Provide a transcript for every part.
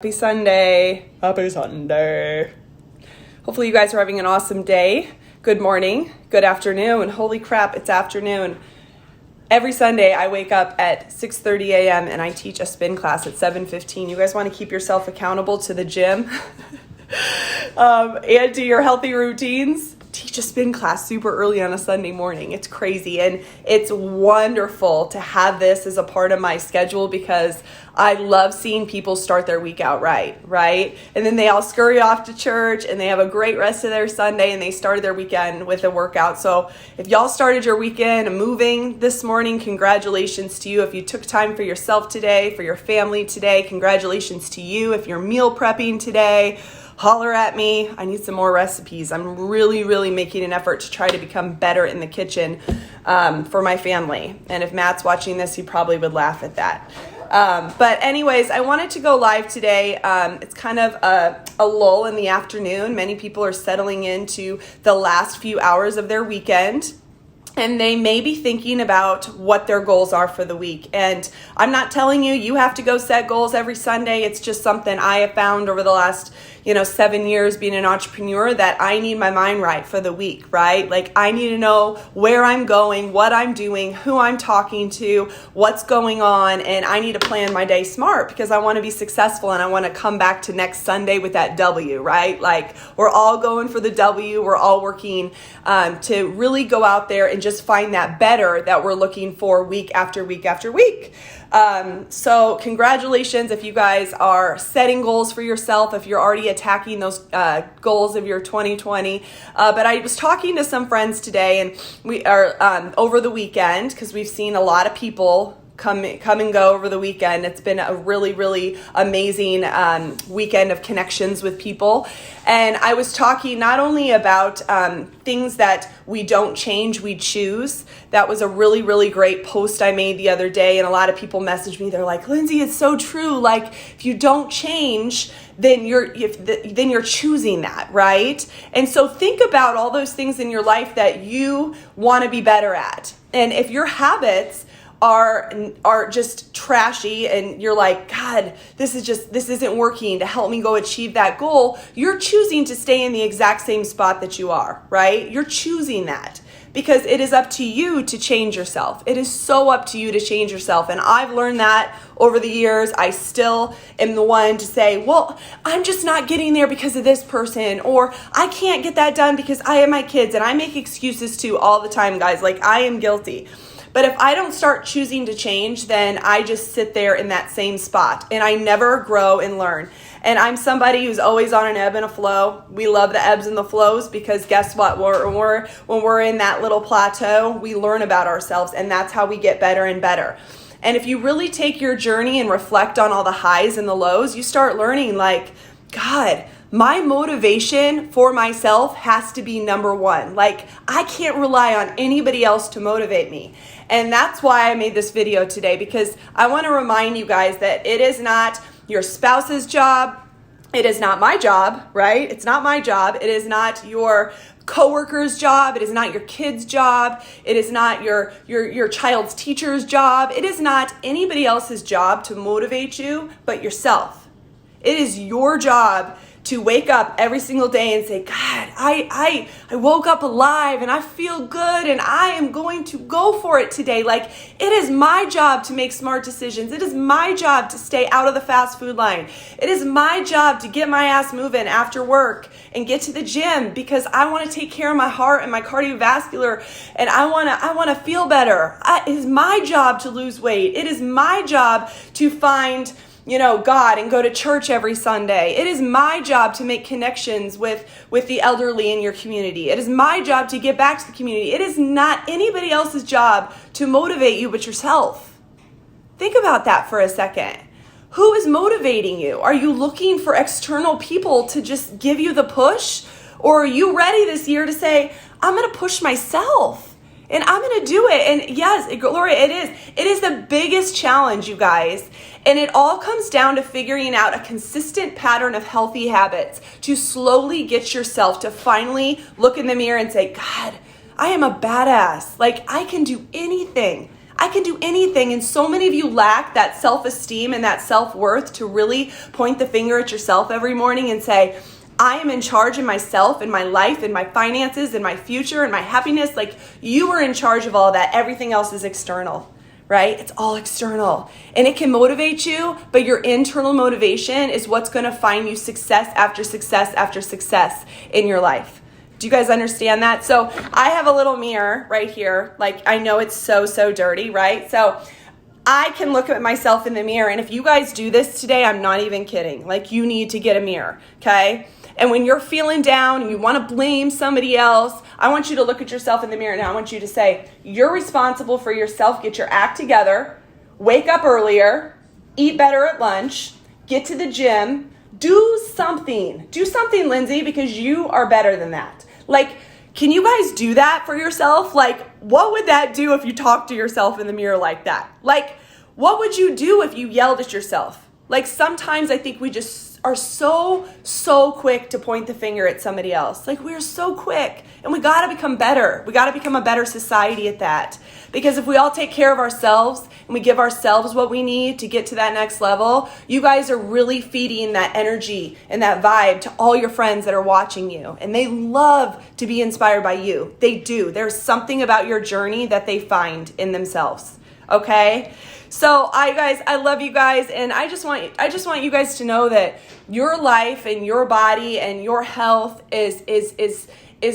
Happy Sunday. Happy Sunday. Hopefully you guys are having an awesome day. Good morning, good afternoon. Holy crap, it's afternoon. Every Sunday I wake up at 6:30 a.m. and I teach a spin class at 7:15. You guys want to keep yourself accountable to the gym and to your healthy routines? Teach a spin class super early on a Sunday morning. It's crazy, and it's wonderful to have this as a part of my schedule because I love seeing people start their week out right? And then they all scurry off to church and they have a great rest of their Sunday and they started their weekend with a workout. So if y'all started your weekend moving this morning, congratulations to you. If you took time for yourself today, for your family today, congratulations to you. If you're meal prepping today, holler at me. I need some more recipes. I'm really making an effort to try to become better in the kitchen for my family. And if Matt's watching this, he probably would laugh at that. But anyways, I wanted to go live today. It's kind of a lull in the afternoon. Many people are settling into the last few hours of their weekend. And they may be thinking about what their goals are for the week. And I'm not telling you have to go set goals every Sunday. It's just something I have found over the last 7 years being an entrepreneur that I need my mind right for the week, right? Like I need to know where I'm going, what I'm doing, who I'm talking to, what's going on. And I need to plan my day smart because I want to be successful and I want to come back to next Sunday with that W, right? Like we're all going for the W. We're all working to really go out there and just find that better that we're looking for week after week after week. So congratulations if you guys are setting goals for yourself, if you're already attacking those goals of your 2020. But I was talking to some friends today and we are over the weekend because we've seen a lot of people come and go over the weekend. It's been a really amazing weekend of connections with people. And I was talking not only about things that we don't change, we choose. That was a really great post I made the other day. And a lot of people messaged me. They're like, Lindsay, it's so true. Like if you don't change, then you're choosing that, right? And so think about all those things in your life that you want to be better at. And if your habits are just trashy and you're like, God, this isn't working to help me go achieve that goal, you're choosing to stay in the exact same spot that you are, right? You're choosing that because it is up to you to change yourself. It is so up to you to change yourself. And I've learned that over the years. I still am the one to say, well, I'm just not getting there because of this person, or I can't get that done because I have my kids, and I make excuses too all the time, guys. Like I am guilty. But if I don't start choosing to change, then I just sit there in that same spot and I never grow and learn. And I'm somebody who's always on an ebb and a flow. We love the ebbs and the flows because guess what? When we're in that little plateau, we learn about ourselves and that's how we get better and better. And if you really take your journey and reflect on all the highs and the lows, you start learning like, God, my motivation for myself has to be number one. Like I can't rely on anybody else to motivate me. And that's why I made this video today, because I want to remind you guys that it is not your spouse's job. It is not my job, right? It's not my job. It is not your coworker's job. It is not your kid's job. It is not your child's teacher's job. It is not anybody else's job to motivate you but yourself. It is your job to wake up every single day and say, God, I woke up alive and I feel good and I am going to go for it today. Like it is my job to make smart decisions. It is my job to stay out of the fast food line. It is my job to get my ass moving after work and get to the gym because I want to take care of my heart and my cardiovascular and I want to feel better. It is my job to lose weight. It is my job to find God and go to church every Sunday. It is my job to make connections with the elderly in your community. It is my job to give back to the community. It is not anybody else's job to motivate you but yourself. Think about that for a second. Who is motivating you? Are you looking for external people to just give you the push? Or are you ready this year to say, I'm going to push myself? And I'm going to do it. And yes, Gloria, it is. It is the biggest challenge, you guys. And it all comes down to figuring out a consistent pattern of healthy habits to slowly get yourself to finally look in the mirror and say, God, I am a badass. Like I can do anything. I can do anything. And so many of you lack that self-esteem and that self-worth to really point the finger at yourself every morning and say, I am in charge of myself and my life and my finances and my future and my happiness. Like, you are in charge of all that. Everything else is external, right? It's all external. And it can motivate you, but your internal motivation is what's going to find you success after success after success in your life. Do you guys understand that? So I have a little mirror right here. Like, I know it's so dirty, right? So I can look at myself in the mirror. And if you guys do this today, I'm not even kidding. Like, you need to get a mirror, okay? And when you're feeling down and you want to blame somebody else, I want you to look at yourself in the mirror now. I want you to say, you're responsible for yourself. Get your act together. Wake up earlier. Eat better at lunch. Get to the gym. Do something. Do something, Lindsay, because you are better than that. Like, can you guys do that for yourself? Like, what would that do if you talked to yourself in the mirror like that? Like, what would you do if you yelled at yourself? Like, sometimes I think we just are so quick to point the finger at somebody else. Like, we're so quick, and we got to become better. We got to become a better society at that. Because if we all take care of ourselves and we give ourselves what we need to get to that next level, you guys are really feeding that energy and that vibe to all your friends that are watching you. And they love to be inspired by you. They do. There's something about your journey that they find in themselves. Okay? So I love you guys, and I just want you guys to know that your life and your body and your health is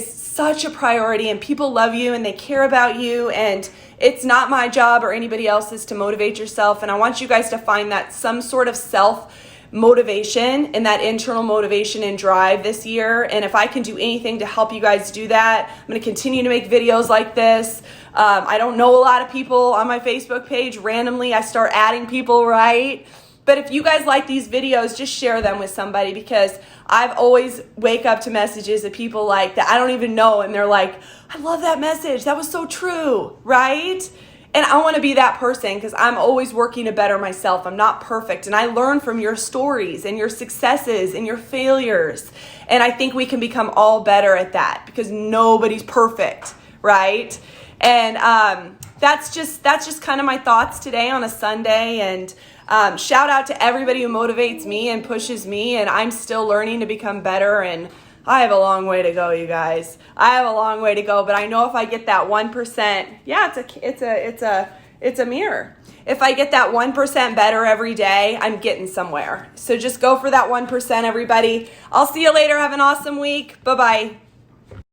such a priority, and people love you and they care about you, and it's not my job or anybody else's to motivate yourself. And I want you guys to find that some sort of self motivation and that internal motivation and drive this year. And if I can do anything to help you guys do that, I'm going to continue to make videos like this. I don't know a lot of people on my Facebook page. Randomly, I start adding people, right? But if you guys like these videos, just share them with somebody, because I've always wake up to messages of people like that I don't even know, and they're like, I love that message. That was so true, right? And I want to be that person, because I'm always working to better myself. I'm not perfect. And I learn from your stories and your successes and your failures. And I think we can become all better at that, because nobody's perfect, right? And that's just kind of my thoughts today on a Sunday. And shout out to everybody who motivates me and pushes me. And I'm still learning to become better. And I have a long way to go, you guys. I have a long way to go, but I know if I get that 1%, yeah, it's a mirror. If I get that 1% better every day, I'm getting somewhere. So just go for that 1%, everybody. I'll see you later. Have an awesome week. Bye-bye.